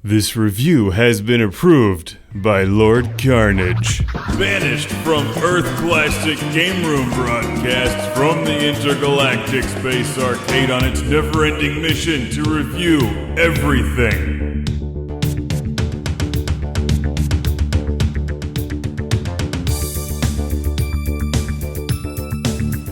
This review has been approved by Lord Carnage. Banished from Earth Classic Game Room broadcasts from the Intergalactic Space Arcade on its never-ending mission to review everything.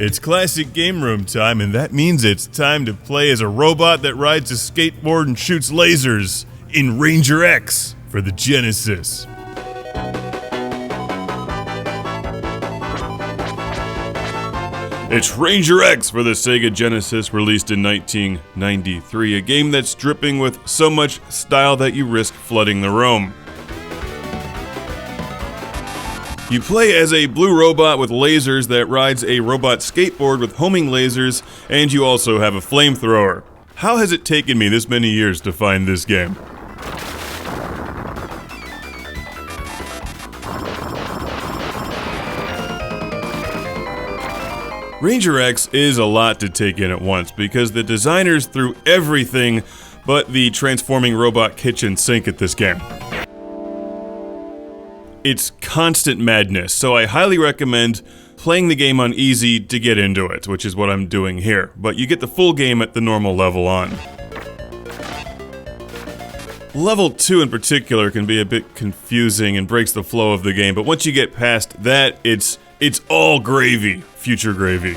It's classic game room time, and that means it's time to play as a robot that rides a skateboard and shoots lasers in Ranger X for the Genesis. It's Ranger X for the Sega Genesis, released in 1993, a game that's dripping with so much style that you risk flooding the room. You play as a blue robot with lasers that rides a robot skateboard with homing lasers, and you also have a flamethrower. How has it taken me this many years to find this game? Ranger X is a lot to take in at once because the designers threw everything but the transforming robot kitchen sink at this game. It's constant madness, so I highly recommend playing the game on easy to get into it, which is what I'm doing here, but you get the full game at the normal level on. Level 2 in particular can be a bit confusing and breaks the flow of the game, but once you get past that, it's all gravy, future gravy.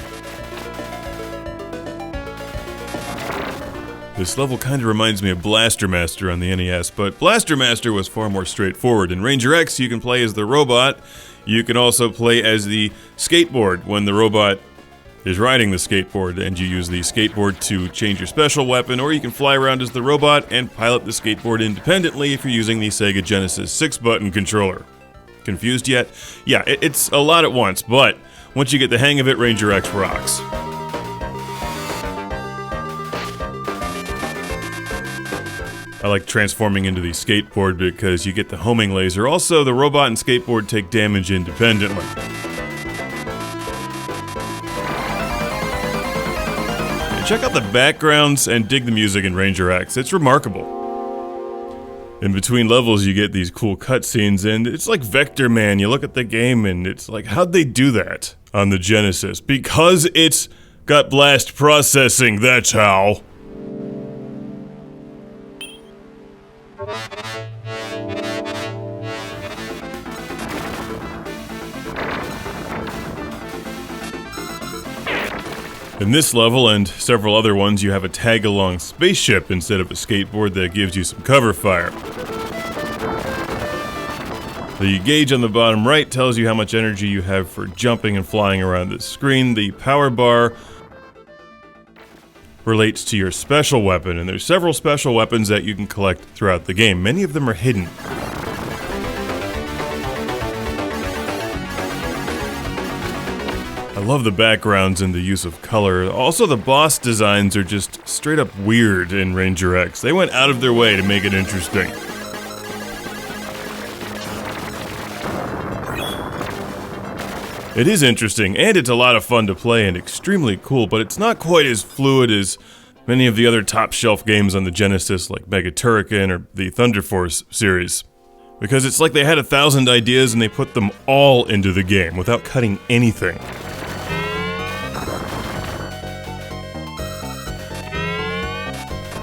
This level kinda reminds me of Blaster Master on the NES, but Blaster Master was far more straightforward. In Ranger X, you can play as the robot. You can also play as the skateboard when the robot is riding the skateboard, and you use the skateboard to change your special weapon, or you can fly around as the robot and pilot the skateboard independently if you're using the Sega Genesis 6-button controller. Confused yet? Yeah, it's a lot at once, but once you get the hang of it, Ranger X rocks. I like transforming into the skateboard because you get the homing laser. Also, the robot and skateboard take damage independently. And check out the backgrounds and dig the music in Ranger X. It's remarkable. In between levels, you get these cool cutscenes, and it's like Vector Man. You look at the game, and it's like, how'd they do that on the Genesis? Because it's got blast processing, that's how. In this level, and several other ones, you have a tag-along spaceship instead of a skateboard that gives you some cover fire. The gauge on the bottom right tells you how much energy you have for jumping and flying around the screen. The power bar relates to your special weapon, and there's several special weapons that you can collect throughout the game. Many of them are hidden. I love the backgrounds and the use of color. Also, the boss designs are just straight up weird in Ranger X. They went out of their way to make it interesting. It is interesting, and it's a lot of fun to play and extremely cool, but it's not quite as fluid as many of the other top-shelf games on the Genesis, like Mega Turrican or the Thunder Force series. Because it's like they had 1,000 ideas and they put them all into the game without cutting anything.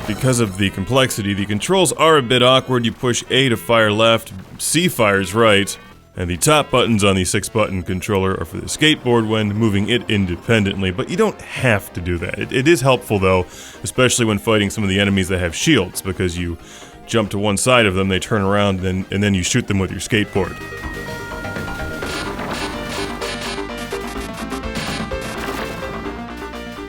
Because of the complexity, the controls are a bit awkward. You push A to fire left, C fires right, and the top buttons on the 6-button controller are for the skateboard when moving it independently, but you don't have to do that. It is helpful though, especially when fighting some of the enemies that have shields, because you jump to one side of them, they turn around, and then you shoot them with your skateboard.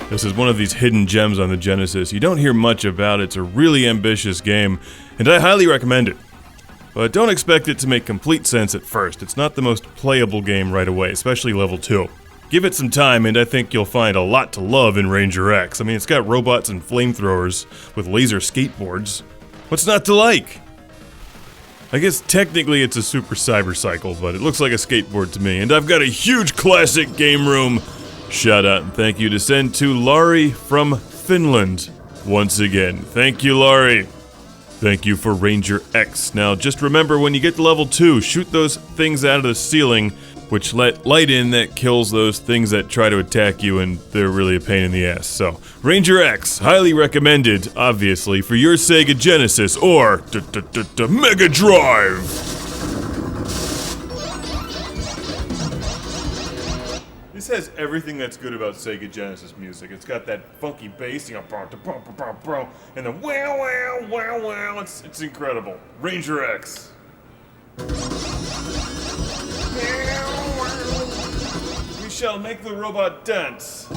This is one of these hidden gems on the Genesis. You don't hear much about it. It's a really ambitious game, and I highly recommend it. But don't expect it to make complete sense at first. It's not the most playable game right away, especially level 2. Give it some time, and I think you'll find a lot to love in Ranger X. I mean, it's got robots and flamethrowers with laser skateboards. What's not to like? I guess technically it's a Super Cyber Cycle, but it looks like a skateboard to me. And I've got a huge classic game room shout out and thank you to send to Laurie from Finland once again. Thank you, Laurie. Thank you for Ranger X. Now, just remember when you get to level 2, shoot those things out of the ceiling, which let light in that kills those things that try to attack you, and they're really a pain in the ass. So, Ranger X, highly recommended, obviously, for your Sega Genesis or Mega Drive. This has everything that's good about Sega Genesis music. It's got that funky bass, and the wow wow wow wow. It's incredible. Ranger X. We shall make the robot dance.